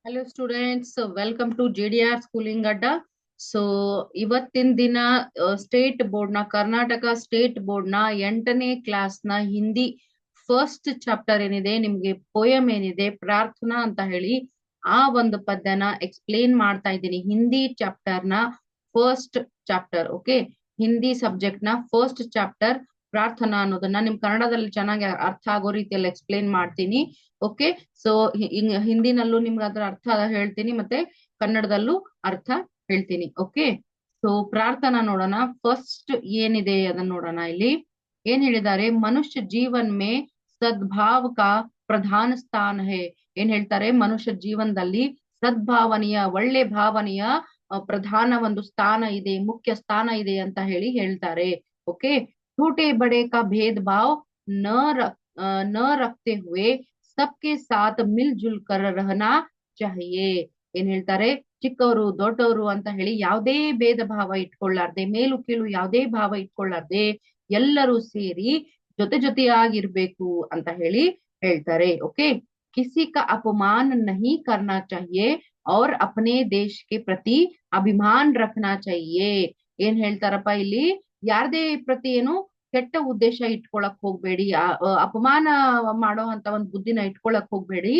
Hello students, welcome to JDR schooling Adda. So ಇವತ್ತಿನ ದಿನ state board ನ ಕರ್ನಾಟಕ ಸ್ಟೇಟ್ ಬೋರ್ಡ್ ನ 8ನೇ ಕ್ಲಾಸ್ ನ ಹಿಂದಿ ಫಸ್ಟ್ ಚಾಪ್ಟರ್ ಏನಿದೆ, ನಿಮ್ಗೆ ಪೋಯಮ್ ಏನಿದೆ ಪ್ರಾರ್ಥನಾ ಅಂತ ಹೇಳಿ ಆ ಒಂದು ಪದ್ಯನ ಎಕ್ಸ್ಪ್ಲೇನ್ ಮಾಡ್ತಾ ಇದ್ದೀನಿ. ಹಿಂದಿ ಚಾಪ್ಟರ್ ನ first chapter, okay. Hindi subject ನ ಫಸ್ಟ್ ಚಾಪ್ಟರ್ ಪ್ರಾರ್ಥನಾ ಅನ್ನೋದನ್ನ ನಿಮ್ ಕನ್ನಡದಲ್ಲಿ ಚೆನ್ನಾಗಿ ಅರ್ಥ ಆಗೋ ರೀತಿಯಲ್ಲಿ ಎಕ್ಸ್ಪ್ಲೇನ್ ಮಾಡ್ತೀನಿ, ಓಕೆ. ಸೊ ಹಿಂದಿನಲ್ಲೂ ನಿಮ್ಗೆ ಅದ್ರ ಅರ್ಥ ಹೇಳ್ತೀನಿ, ಮತ್ತೆ ಕನ್ನಡದಲ್ಲೂ ಅರ್ಥ ಹೇಳ್ತೀನಿ, ಓಕೆ. ಸೊ ಪ್ರಾರ್ಥನಾ ನೋಡೋಣ. ಫಸ್ಟ್ ಏನಿದೆ ಅದನ್ನ ನೋಡೋಣ. ಇಲ್ಲಿ ಏನ್ ಹೇಳಿದ್ದಾರೆ, ಮನುಷ್ಯ ಜೀವನ್ ಮೇ ಸದ್ಭಾವ ಕಾ ಪ್ರಧಾನ ಸ್ಥಾನ ಹೇ. ಏನ್ ಹೇಳ್ತಾರೆ, ಮನುಷ್ಯ ಜೀವನದಲ್ಲಿ ಸದ್ಭಾವನೆಯ, ಒಳ್ಳೆ ಭಾವನೆಯ ಪ್ರಧಾನ ಒಂದು ಸ್ಥಾನ ಇದೆ, ಮುಖ್ಯ ಸ್ಥಾನ ಇದೆ ಅಂತ ಹೇಳಿ ಹೇಳ್ತಾರೆ, ಓಕೆ. छोटे बड़े का भेदभाव न रख न रखते हुए सबके साथ मिलजुल कर रहना चाहिए. ಏನ್ ಹೇಳ್ತಾರೆ, ಚಿಕ್ಕವರು ದೊಡ್ಡವರು ಅಂತ ಹೇಳಿ ಯಾವುದೇ ಭೇದ ಭಾವ ಇಟ್ಕೊಳ್ಳಾರ್ದೆ, ಮೇಲು ಕೀಳು ಯಾವುದೇ ಭಾವ ಇಟ್ಕೊಳ್ಳಾರ್ದೆ ಎಲ್ಲರೂ ಸೇರಿ ಜೊತೆಯಾಗಿರ್ಬೇಕು ಅಂತ ಹೇಳಿ ಹೇಳ್ತಾರೆ, ಓಕೆ. किसी का अपमान नहीं करना चाहिए और अपने देश के प्रति अभिमान रखना चाहिए. ಏನ್ ಹೇಳ್ತಾರಪ್ಪ ಇಲ್ಲಿ, ಯಾರದೇ ಪ್ರತಿ ಏನು ಕೆಟ್ಟ ಉದ್ದೇಶ ಇಟ್ಕೊಳಕ್ ಹೋಗ್ಬೇಡಿ, ಅಪಮಾನ ಮಾಡೋ ಅಂತ ಒಂದು ಬುದ್ಧಿನ ಇಟ್ಕೊಳಕ್ ಹೋಗ್ಬೇಡಿ.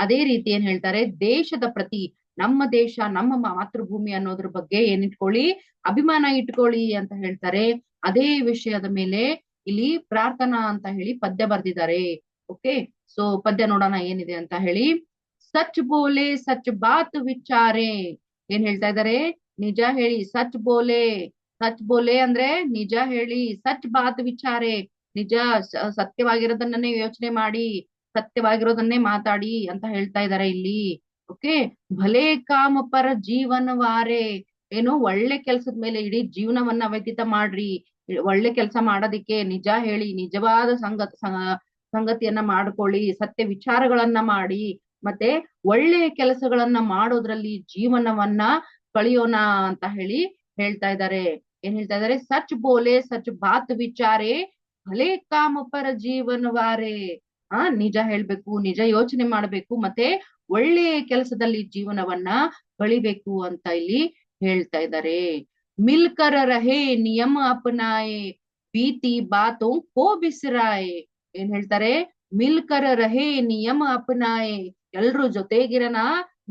ಅದೇ ರೀತಿ ಏನ್ ಹೇಳ್ತಾರೆ, ದೇಶದ ಪ್ರತಿ, ನಮ್ಮ ದೇಶ ನಮ್ಮ ಮಾತೃಭೂಮಿ ಅನ್ನೋದ್ರ ಬಗ್ಗೆ ಏನಿಟ್ಕೊಳ್ಳಿ, ಅಭಿಮಾನ ಇಟ್ಕೊಳ್ಳಿ ಅಂತ ಹೇಳ್ತಾರೆ. ಅದೇ ವಿಷಯದ ಮೇಲೆ ಇಲ್ಲಿ ಪ್ರಾರ್ಥನಾ ಅಂತ ಹೇಳಿ ಪದ್ಯ ಬರ್ದಿದ್ದಾರೆ, ಓಕೆ. ಸೊ ಪದ್ಯ ನೋಡೋಣ ಏನಿದೆ ಅಂತ ಹೇಳಿ. ಸಚ್ ಬೋಲೆ ಸಚ್ ಬಾತ್ ವಿಚಾರೆ. ಏನ್ ಹೇಳ್ತಾ ಇದ್ದಾರೆ, ನಿಜ ಹೇಳಿ. ಸಚ್ ಬೋಲೆ ಅಂದ್ರೆ ನಿಜ ಹೇಳಿ, ಸಚ್ ಬಾತ್ ವಿಚಾರೆ, ನಿಜ ಸತ್ಯವಾಗಿರೋದನ್ನೇ ಯೋಚನೆ ಮಾಡಿ, ಸತ್ಯವಾಗಿರೋದನ್ನೇ ಮಾತಾಡಿ ಅಂತ ಹೇಳ್ತಾ ಇದ್ದಾರೆ ಇಲ್ಲಿ, ಓಕೆ. ಭಲೆ ಕಾಮ ಪರ ಜೀವನವಾರೆ. ಏನು, ಒಳ್ಳೆ ಕೆಲ್ಸದ ಮೇಲೆ ಇಡೀ ಜೀವನವನ್ನ ವ್ಯತೀತ ಮಾಡ್ರಿ. ಒಳ್ಳೆ ಕೆಲಸ ಮಾಡೋದಿಕ್ಕೆ ನಿಜ ಹೇಳಿ, ನಿಜವಾದ ಸಂಗತಿಯನ್ನ ಮಾಡ್ಕೊಳ್ಳಿ, ಸತ್ಯ ವಿಚಾರಗಳನ್ನ ಮಾಡಿ, ಮತ್ತೆ ಒಳ್ಳೆ ಕೆಲಸಗಳನ್ನ ಮಾಡೋದ್ರಲ್ಲಿ ಜೀವನವನ್ನ ಕಳಿಯೋಣ ಅಂತ ಹೇಳಿ ಹೇಳ್ತಾ ಇದ್ದಾರೆ. ಏನ್ ಹೇಳ್ತಾ ಇದ್ದಾರೆ, ಸಚ್ ಬೋಲೆ ಸಚ್ ಬಾತ್ ವಿಚಾರೆ ಭಲೆ ಕಾಮ ಪರ ಜೀವನವಾರೆ. ನಿಜ ಹೇಳ್ಬೇಕು, ನಿಜ ಯೋಚನೆ ಮಾಡ್ಬೇಕು, ಮತ್ತೆ ಒಳ್ಳೆ ಕೆಲಸದಲ್ಲಿ ಜೀವನವನ್ನ ಕಳಿಬೇಕು ಅಂತ ಇಲ್ಲಿ ಹೇಳ್ತಾ ಇದ್ದಾರೆ. ಮಿಲ್ಕರ ರಹೆ ನಿಯಮ ಅಪನಾಯೆ ಬೀತಿ ಬಾತೋ ಕೋ ಬಿಸ್ರಾಯೆ. ಏನ್ ಹೇಳ್ತಾರೆ, ಮಿಲ್ಕರ ರಹೆ ನಿಯಮ ಅಪನಾಯೆ, ಎಲ್ರೂ ಜೊತೆಗಿರನ,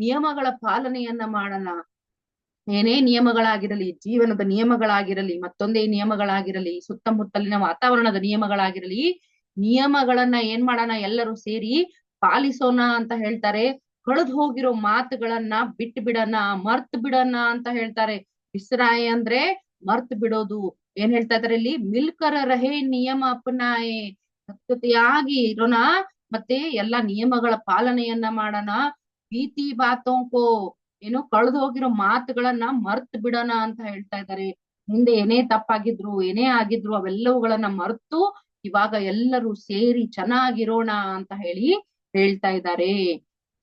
ನಿಯಮಗಳ ಪಾಲನೆಯನ್ನ ಮಾಡೋಣ. ಏನೇ ನಿಯಮಗಳಾಗಿರಲಿ, ಜೀವನದ ನಿಯಮಗಳಾಗಿರಲಿ, ಮತ್ತೊಂದೇ ನಿಯಮಗಳಾಗಿರಲಿ, ಸುತ್ತಮುತ್ತಲಿನ ವಾತಾವರಣದ ನಿಯಮಗಳಾಗಿರಲಿ, ನಿಯಮಗಳನ್ನ ಏನ್ ಮಾಡೋಣ, ಎಲ್ಲರೂ ಸೇರಿ ಪಾಲಿಸೋಣ ಅಂತ ಹೇಳ್ತಾರೆ. ಕಳೆದು ಹೋಗಿರೋ ಮಾತುಗಳನ್ನ ಬಿಟ್ಟು ಬಿಡೋಣ, ಮರ್ತ್ ಬಿಡೋಣ ಅಂತ ಹೇಳ್ತಾರೆ. ಬಿಸ್ರಾಯೆ ಅಂದ್ರೆ ಮರ್ತ್ ಬಿಡೋದು. ಏನ್ ಹೇಳ್ತಾ ಇದಾರೆ ಇಲ್ಲಿ, ಮಿಲ್ಕರ ರಹೆ ನಿಯಮ ಅಪನಾಯೆ, ಜೊತೆಯಾಗಿ ಇರೋಣ, ಮತ್ತೆ ಎಲ್ಲಾ ನಿಯಮಗಳ ಪಾಲನೆಯನ್ನ ಮಾಡೋಣ. ಭೀತಿ ಬಾತೋಂಕೋ, ಏನು ಕಳೆದು ಹೋಗಿರೋ ಮಾತುಗಳನ್ನ ಮರ್ತ್ ಬಿಡೋಣ ಅಂತ ಹೇಳ್ತಾ ಇದ್ದಾರೆ. ಹಿಂದೆ ಏನೇ ತಪ್ಪಾಗಿದ್ರು, ಏನೇ ಆಗಿದ್ರು ಅವೆಲ್ಲವುಗಳನ್ನ ಮರ್ತು ಇವಾಗ ಎಲ್ಲರೂ ಸೇರಿ ಚೆನ್ನಾಗಿರೋಣ ಅಂತ ಹೇಳಿ ಹೇಳ್ತಾ ಇದ್ದಾರೆ.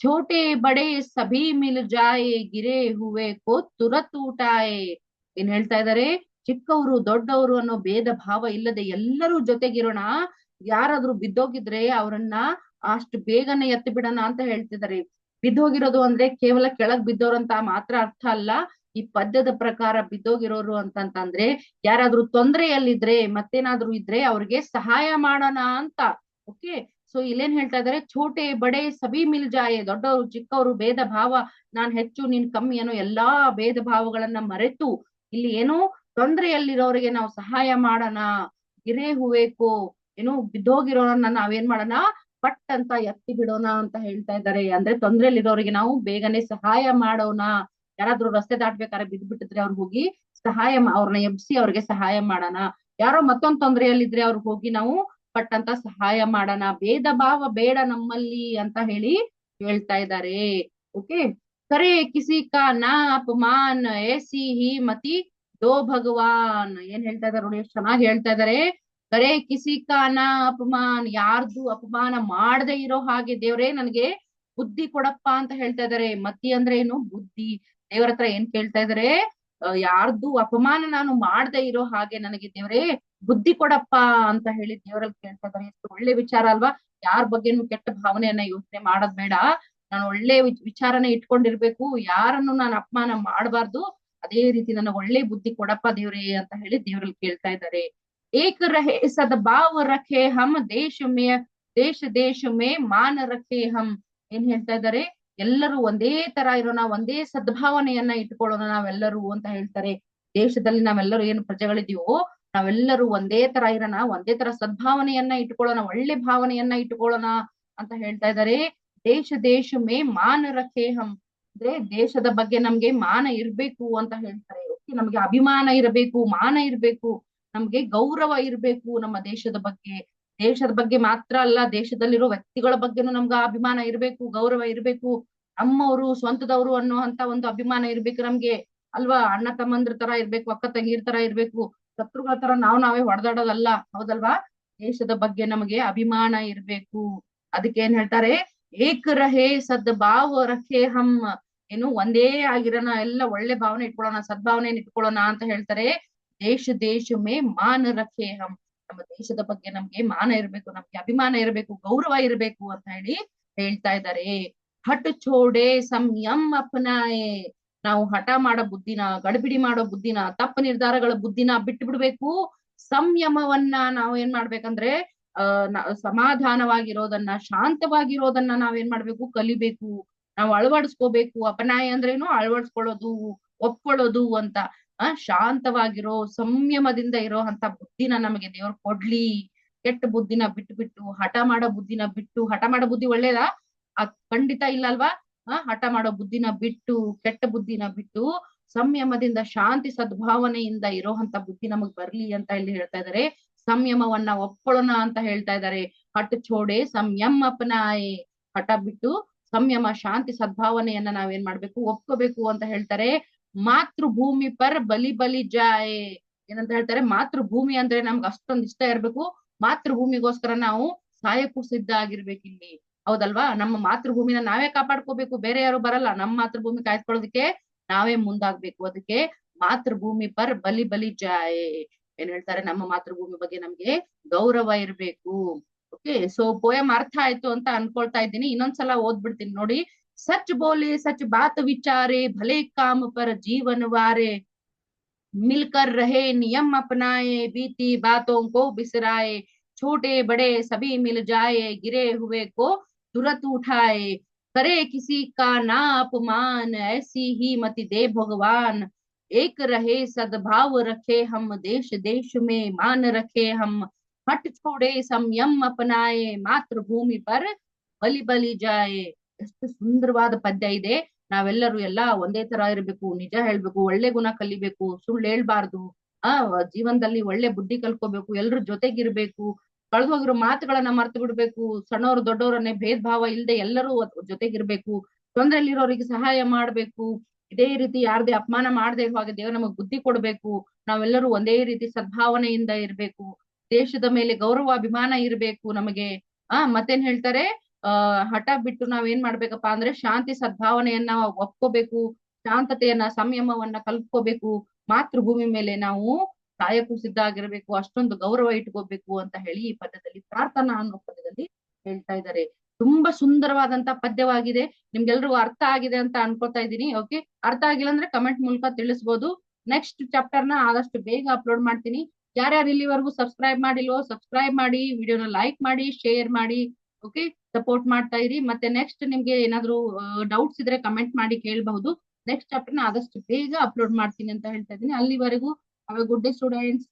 ಛೋಟೆ ಬಡೆ ಸಭಿ ಮಿಲ್ ಜಾಯೆ ಗಿರೆ ಹುವೆ ಕೋ ತುರತ್ ಊಟಾಯೆ. ಏನ್ ಹೇಳ್ತಾ ಇದ್ದಾರೆ, ಚಿಕ್ಕವರು ದೊಡ್ಡವರು ಅನ್ನೋ ಭೇದ ಭಾವ ಇಲ್ಲದೆ ಎಲ್ಲರೂ ಜೊತೆಗಿರೋಣ. ಯಾರಾದ್ರೂ ಬಿದ್ದೋಗಿದ್ರೆ ಅವ್ರನ್ನ ಅಷ್ಟು ಬೇಗನೆ ಎತ್ತಿ ಬಿಡೋಣ ಅಂತ ಹೇಳ್ತಿದ್ದಾರೆ. ಬಿದ್ದೋಗಿರೋದು ಅಂದ್ರೆ ಕೇವಲ ಕೆಳಗ್ ಬಿದ್ದೋರಂತ ಮಾತ್ರ ಅರ್ಥ ಅಲ್ಲ. ಈ ಪದ್ಯದ ಪ್ರಕಾರ ಬಿದ್ದೋಗಿರೋರು ಅಂತಂದ್ರೆ ಯಾರಾದ್ರೂ ತೊಂದರೆಯಲ್ಲಿದ್ರೆ, ಮತ್ತೇನಾದ್ರೂ ಇದ್ರೆ ಅವ್ರಿಗೆ ಸಹಾಯ ಮಾಡೋಣ ಅಂತ, ಓಕೆ. ಸೊ ಇಲ್ಲೇನ್ ಹೇಳ್ತಾ ಇದಾರೆ, ಛೋಟೆ ಬಡೆ ಸಭಿ ಮಿಲ್ ಜಾಯೆ, ದೊಡ್ಡವರು ಚಿಕ್ಕವರು ಭೇದ ಭಾವ, ನಾನ್ ಹೆಚ್ಚು ನೀನ್ ಕಮ್ಮಿ ಅನ್ನೋ ಎಲ್ಲಾ ಭೇದ ಭಾವಗಳನ್ನ ಮರೆತು ಇಲ್ಲಿ ಏನು ತೊಂದರೆಯಲ್ಲಿರೋರಿಗೆ ನಾವು ಸಹಾಯ ಮಾಡೋಣ. ಗಿರೇ ಹುವೇಕೋ, ಏನು ಬಿದ್ದೋಗಿರೋರನ್ನ ನಾವೇನ್ ಮಾಡೋಣ, ಪಟ್ ಅಂತ ಎತ್ತಿ ಬಿಡೋಣ ಅಂತ ಹೇಳ್ತಾ ಇದ್ದಾರೆ. ಅಂದ್ರೆ ತೊಂದ್ರೆಯಲ್ಲಿರೋರಿಗೆ ನಾವು ಬೇಗನೆ ಸಹಾಯ ಮಾಡೋಣ. ಯಾರಾದ್ರೂ ರಸ್ತೆ ದಾಟ್ಬೇಕಾದ್ರೆ ಬಿದ್ಬಿಟ್ಟಿದ್ರೆ ಅವ್ರಿಗೆ ಹೋಗಿ ಅವ್ರನ್ನ ಎಬ್ಸಿ ಅವ್ರಿಗೆ ಸಹಾಯ ಮಾಡೋಣ. ಯಾರೋ ಮತ್ತೊಂದ್ ತೊಂದ್ರೆಯಲ್ಲಿದ್ರೆ ಅವ್ರಿಗೆ ಹೋಗಿ ನಾವು ಪಟ್ ಅಂತ ಸಹಾಯ ಮಾಡೋಣ. ಭೇದ ಭಾವ ಬೇಡ ನಮ್ಮಲ್ಲಿ ಅಂತ ಹೇಳಿ ಹೇಳ್ತಾ ಇದ್ದಾರೆ, ಓಕೆ. ಕರೆ ಕಿಸಿ ಕಾ ನಾ ಅಪಮಾನ್ ಏಸಿ ಹಿ ಮತಿ ದೋ ಭಗವಾನ್. ಏನ್ ಹೇಳ್ತಾ ಇದಾರೆ ನೋಡಿ, ಎಷ್ಟು ಚೆನ್ನಾಗಿ ಹೇಳ್ತಾ ಇದಾರೆ. ಕರೆ ಕಿಸಿ ಕಾ ನಾ ಅಪಮಾನ್, ಯಾರ್ದು ಅಪಮಾನ ಮಾಡದೆ ಇರೋ ಹಾಗೆ ದೇವ್ರೇ ನನಗೆ ಬುದ್ಧಿ ಕೊಡಪ್ಪ ಅಂತ ಹೇಳ್ತಾ ಇದಾರೆ. ಮತಿ ಅಂದ್ರೆ ಏನು, ಬುದ್ಧಿ. ದೇವರ ಹತ್ರ ಏನ್ ಕೇಳ್ತಾ ಇದಾರೆ, ಯಾರ್ದು ಅಪಮಾನ ನಾನು ಮಾಡದೆ ಇರೋ ಹಾಗೆ ನನಗೆ ದೇವ್ರೇ ಬುದ್ಧಿ ಕೊಡಪ್ಪ ಅಂತ ಹೇಳಿ ದೇವರಲ್ಲಿ ಕೇಳ್ತಾ ಇದಾರೆ. ಎಷ್ಟು ಒಳ್ಳೆ ವಿಚಾರ ಅಲ್ವಾ. ಯಾರ ಬಗ್ಗೆನೂ ಕೆಟ್ಟ ಭಾವನೆಯನ್ನ ಯೋಚನೆ ಮಾಡೋದ್ ಬೇಡ. ನಾನು ಒಳ್ಳೆ ವಿಚಾರನೆ ಇಟ್ಕೊಂಡಿರ್ಬೇಕು, ಯಾರನ್ನು ನಾನು ಅಪಮಾನ ಮಾಡಬಾರ್ದು, ಅದೇ ರೀತಿ ನನಗೆ ಒಳ್ಳೆ ಬುದ್ಧಿ ಕೊಡಪ್ಪ ದೇವ್ರೇ ಅಂತ ಹೇಳಿ ದೇವ್ರಲ್ಲಿ ಕೇಳ್ತಾ ಇದ್ದಾರೆ. ಏಕ ರಹೆ ಸದ್ಭಾವ ರಖೆ ಹಮ್ ದೇಶ ದೇಶ ಮೇ ಮಾನ ರಖೆ ಹಮ್. ಏನ್ ಹೇಳ್ತಾ ಇದ್ದಾರೆ, ಎಲ್ಲರೂ ಒಂದೇ ತರ ಇರೋಣ, ಒಂದೇ ಸದ್ಭಾವನೆಯನ್ನ ಇಟ್ಕೊಳ್ಳೋಣ ನಾವೆಲ್ಲರೂ ಅಂತ ಹೇಳ್ತಾರೆ. ದೇಶದಲ್ಲಿ ನಾವೆಲ್ಲರೂ ಏನು ಪ್ರಜೆಗಳಿದೀವೋ ನಾವೆಲ್ಲರೂ ಒಂದೇ ತರ ಇರೋಣ, ಒಂದೇ ತರ ಸದ್ಭಾವನೆಯನ್ನ ಇಟ್ಕೊಳ್ಳೋಣ, ಒಳ್ಳೆ ಭಾವನೆಯನ್ನ ಇಟ್ಕೊಳ್ಳೋಣ ಅಂತ ಹೇಳ್ತಾ ಇದ್ದಾರೆ. ದೇಶ ದೇಶ ಮೇ ಮಾನ ರಖೆ ಹಮ್ ಅಂದ್ರೆ ದೇಶದ ಬಗ್ಗೆ ನಮ್ಗೆ ಮಾನ ಇರ್ಬೇಕು ಅಂತ ಹೇಳ್ತಾರೆ. ನಮ್ಗೆ ಅಭಿಮಾನ ಇರಬೇಕು, ಮಾನ ಇರ್ಬೇಕು, ನಮ್ಗೆ ಗೌರವ ಇರ್ಬೇಕು ನಮ್ಮ ದೇಶದ ಬಗ್ಗೆ ಮಾತ್ರ ಅಲ್ಲ, ದೇಶದಲ್ಲಿರೋ ವ್ಯಕ್ತಿಗಳ ಬಗ್ಗೆನೂ ನಮ್ಗೆ ಅಭಿಮಾನ ಇರ್ಬೇಕು, ಗೌರವ ಇರ್ಬೇಕು. ನಮ್ಮವರು ಸ್ವಂತದವರು ಅನ್ನೋ ಅಂತ ಒಂದು ಅಭಿಮಾನ ಇರ್ಬೇಕು ನಮ್ಗೆ ಅಲ್ವಾ. ಅಣ್ಣ ತಮ್ಮಂದ್ರ ತರ ಇರ್ಬೇಕು, ಅಕ್ಕ ತಂಗಿರ್ ತರ ಇರ್ಬೇಕು, ಶತ್ರುಗಳ ತರ ನಾವೇ ಹೊಡೆದಾಡೋದಲ್ಲ, ಹೌದಲ್ವಾ. ದೇಶದ ಬಗ್ಗೆ ನಮಗೆ ಅಭಿಮಾನ ಇರ್ಬೇಕು. ಅದಕ್ಕೆ ಏನ್ ಹೇಳ್ತಾರೆ, ಏಕ ರಹೆ ಸದ್ಭಾವ ರಖೆ ಹಮ್. ಏನು ಒಂದೇ ಆಗಿರೋಣ, ಎಲ್ಲ ಒಳ್ಳೆ ಭಾವನೆ ಇಟ್ಕೊಳ್ಳೋಣ, ಸದ್ಭಾವನೆಯನ್ನು ಇಟ್ಕೊಳ್ಳೋಣ ಅಂತ ಹೇಳ್ತಾರೆ. ದೇಶ ಮೇ ಮಾನ ರಖೆ ಹಮ್. ನಮ್ಮ ದೇಶದ ಬಗ್ಗೆ ನಮ್ಗೆ ಮಾನ ಇರ್ಬೇಕು, ನಮ್ಗೆ ಅಭಿಮಾನ ಇರ್ಬೇಕು, ಗೌರವ ಇರ್ಬೇಕು ಅಂತ ಹೇಳಿ ಹೇಳ್ತಾ ಇದ್ದಾರೆ. ಹಠ ಛೋಡೆ ಸಂಯಮ್ ಅಪನಾಯೆ. ನಾವು ಹಠ ಮಾಡೋ ಬುದ್ಧಿನ, ಗಡಿಬಿಡಿ ಮಾಡೋ ಬುದ್ಧಿನ, ತಪ್ಪು ನಿರ್ಧಾರಗಳ ಬುದ್ಧಿನ ಬಿಟ್ಟು ಬಿಡ್ಬೇಕು. ಸಂಯಮವನ್ನ ನಾವು ಏನ್ ಮಾಡ್ಬೇಕಂದ್ರೆ ಸಮಾಧಾನವಾಗಿರೋದನ್ನ, ಶಾಂತವಾಗಿರೋದನ್ನ ನಾವೇನ್ ಮಾಡ್ಬೇಕು, ಕಲಿಬೇಕು, ನಾವು ಅಳವಡಿಸ್ಕೋಬೇಕು. ಅಪನಾಯ ಅಂದ್ರೇನು, ಅಳವಡಿಸ್ಕೊಳ್ಳೋದು, ಒಪ್ಕೊಳ್ಳೋದು ಅಂತ. ಶಾಂತವಾಗಿರೋ, ಸಂಯಮದಿಂದ ಇರೋ ಅಂತ ಬುದ್ಧಿನ ನಮಗೆ ದೇವ್ರು ಕೊಡ್ಲಿ. ಕೆಟ್ಟ ಬುದ್ಧಿನ ಬಿಟ್ಟು ಹಠ ಮಾಡೋ ಬುದ್ಧಿನ ಬಿಟ್ಟು, ಹಠ ಮಾಡೋ ಬುದ್ಧಿ ಒಳ್ಳೇದಾ? ಖಂಡಿತ ಇಲ್ಲ ಅಲ್ವಾ. ಹಠ ಮಾಡೋ ಬುದ್ಧಿನ ಬಿಟ್ಟು, ಕೆಟ್ಟ ಬುದ್ಧಿನ ಬಿಟ್ಟು, ಸಂಯಮದಿಂದ ಶಾಂತಿ ಸದ್ಭಾವನೆಯಿಂದ ಇರೋಂತ ಬುದ್ಧಿ ನಮಗ್ ಬರ್ಲಿ ಅಂತ ಇಲ್ಲಿ ಹೇಳ್ತಾ ಇದಾರೆ. ಸಂಯಮವನ್ನ ಒಪ್ಕೊಳ್ಳೋಣ ಅಂತ ಹೇಳ್ತಾ ಇದ್ದಾರೆ. ಹಠ ಛೋಡೆ ಸಂಯಮ್ ಅಪನಾಯೆ. ಹಠ ಬಿಟ್ಟು ಸಂಯಮ, ಶಾಂತಿ ಸದ್ಭಾವನೆಯನ್ನ ನಾವೇನ್ ಮಾಡ್ಬೇಕು, ಒಪ್ಕೋಬೇಕು ಅಂತ ಹೇಳ್ತಾರೆ. ಮಾತೃಭೂಮಿ ಪರ್ ಬಲಿ ಜಾಯೆ. ಏನಂತ ಹೇಳ್ತಾರೆ, ಮಾತೃಭೂಮಿ ಅಂದ್ರೆ ನಮ್ಗೆ ಅಷ್ಟೊಂದು ಇಷ್ಟ ಇರ್ಬೇಕು, ಮಾತೃಭೂಮಿಗೋಸ್ಕರ ನಾವು ಸಾಯಕ್ಕೂ ಸಿದ್ಧ ಆಗಿರ್ಬೇಕು ಇಲ್ಲಿ, ಹೌದಲ್ವಾ. ನಮ್ಮ ಮಾತೃಭೂಮಿನ ನಾವೇ ಕಾಪಾಡ್ಕೋಬೇಕು, ಬೇರೆ ಯಾರು ಬರಲ್ಲ. ನಮ್ಮ ಮಾತೃಭೂಮಿ ಕಾಯ್ದುಕೊಳ್ಳೋದಕ್ಕೆ ನಾವೇ ಮುಂದಾಗ್ಬೇಕು. ಅದಕ್ಕೆ ಮಾತೃಭೂಮಿ ಪರ್ ಬಲಿ ಜಾಯೆ. ಏನ್ ಹೇಳ್ತಾರೆ, ನಮ್ಮ ಮಾತೃಭೂಮಿ ಬಗ್ಗೆ ನಮ್ಗೆ ಗೌರವ ಇರ್ಬೇಕು. ಓಕೆ, ಸೊ ಪೋಯಮ್ ಅರ್ಥ ಆಯ್ತು ಅಂತ ಅನ್ಕೊಳ್ತಾ ಇದ್ದೀನಿ. ಇನ್ನೊಂದ್ಸಲ ಓದ್ಬಿಡ್ತೀನಿ ನೋಡಿ. सच बोले सच बात विचारे, भले काम पर जीवन वारे, मिलकर रहे नियम अपनाए, बीती बातों को बिसराए, छोटे बड़े सभी मिल जाए, गिरे हुए को तुरंत उठाए, करे किसी का ना अपमान, ऐसी ही मति दे भगवान, एक रहे सद्भाव रखे हम, देश देश में मान रखे हम, हट छोड़े संयम अपनाए, मातृभूमि पर ಬಲಿ ಜಾಯೆ. ಎಷ್ಟು ಸುಂದರವಾದ ಪದ್ಯ ಇದೆ. ನಾವೆಲ್ಲರೂ ಎಲ್ಲಾ ಒಂದೇ ತರ ಇರ್ಬೇಕು, ನಿಜ ಹೇಳ್ಬೇಕು, ಒಳ್ಳೆ ಗುಣ ಕಲಿಬೇಕು, ಸುಳ್ಳು ಹೇಳ್ಬಾರ್ದು, ಜೀವನದಲ್ಲಿ ಒಳ್ಳೆ ಬುದ್ಧಿ ಕಲ್ಕೋಬೇಕು, ಎಲ್ರ ಜೊತೆಗಿರ್ಬೇಕು, ಕಳೆದು ಹೋಗಿರೋ ಮಾತುಗಳನ್ನ ಮರ್ತು ಬಿಡ್ಬೇಕು, ಸಣ್ಣವ್ರು ದೊಡ್ಡವರನ್ನೇ ಭೇದ ಭಾವ ಇಲ್ಲದೆ ಎಲ್ಲರೂ ಜೊತೆಗಿರ್ಬೇಕು, ತೊಂದರೆಯಲ್ಲಿರೋರಿಗೆ ಸಹಾಯ ಮಾಡ್ಬೇಕು, ಇದೇ ರೀತಿ ಯಾರದೇ ಅಪಮಾನ ಮಾಡದೆ ಹಾಗೆ ದೇವ್ರ ನಮಗ್ ಬುದ್ಧಿ ಕೊಡ್ಬೇಕು, ನಾವೆಲ್ಲರೂ ಒಂದೇ ರೀತಿ ಸದ್ಭಾವನೆಯಿಂದ ಇರ್ಬೇಕು, ದೇಶದ ಮೇಲೆ ಗೌರವ ಅಭಿಮಾನ ಇರ್ಬೇಕು ನಮಗೆ. ಮತ್ತೇನ್ ಹೇಳ್ತಾರೆ, ಹಠ ಬಿಟ್ಟು ನಾವೇನ್ ಮಾಡ್ಬೇಕಪ್ಪ ಅಂದ್ರೆ ಶಾಂತಿ ಸದ್ಭಾವನೆಯನ್ನ ಒಪ್ಕೋಬೇಕು, ಶಾಂತತೆಯನ್ನ, ಸಂಯಮವನ್ನ ಕಲ್ತ್ಕೋಬೇಕು, ಮಾತೃಭೂಮಿ ಮೇಲೆ ನಾವು ಕಾಯಕ್ಕೂ ಸಿದ್ಧ ಆಗಿರ್ಬೇಕು, ಅಷ್ಟೊಂದು ಗೌರವ ಇಟ್ಕೋಬೇಕು ಅಂತ ಹೇಳಿ ಈ ಪದ್ಯದಲ್ಲಿ, ಪ್ರಾರ್ಥನಾ ಅನ್ನೋ ಪದ್ಯದಲ್ಲಿ ಹೇಳ್ತಾ ಇದ್ದಾರೆ. ತುಂಬಾ ಸುಂದರವಾದಂತ ಪದ್ಯವಾಗಿದೆ. ನಿಮ್ಗೆಲ್ರಿಗೂ ಅರ್ಥ ಆಗಿದೆ ಅಂತ ಅನ್ಕೋತಾ ಇದ್ದೀನಿ. ಓಕೆ, ಅರ್ಥ ಆಗಿಲ್ಲ ಅಂದ್ರೆ ಕಮೆಂಟ್ ಮೂಲಕ ತಿಳಿಸ್ಬೋದು. ನೆಕ್ಸ್ಟ್ ಚಾಪ್ಟರ್ ನ ಆದಷ್ಟು ಬೇಗ ಅಪ್ಲೋಡ್ ಮಾಡ್ತೀನಿ. ಯಾರ್ಯಾರು ಇಲ್ಲಿವರೆಗೂ ಸಬ್ಸ್ಕ್ರೈಬ್ ಮಾಡಿಲ್ವೋ ಸಬ್ಸ್ಕ್ರೈಬ್ ಮಾಡಿ, ವಿಡಿಯೋನ ಲೈಕ್ ಮಾಡಿ, ಶೇರ್ ಮಾಡಿ, ಓಕೆ, ಸಪೋರ್ಟ್ ಮಾಡ್ತಾ ಇರಿ. ಮತ್ತೆ ನೆಕ್ಸ್ಟ್ ನಿಮ್ಗೆ ಏನಾದ್ರು ಡೌಟ್ಸ್ ಇದ್ರೆ ಕಮೆಂಟ್ ಮಾಡಿ ಕೇಳಬಹುದು. ನೆಕ್ಸ್ಟ್ ಚಾಪ್ಟರ್ ನ ಆದಷ್ಟು ಬೇಗ ಅಪ್ಲೋಡ್ ಮಾಡ್ತೀನಿ ಅಂತ ಹೇಳ್ತಾ ಇದ್ದೀನಿ. ಅಲ್ಲಿವರೆಗೂ ಗುಡ್ ಡೇ ಸ್ಟೂಡೆಂಟ್ಸ್.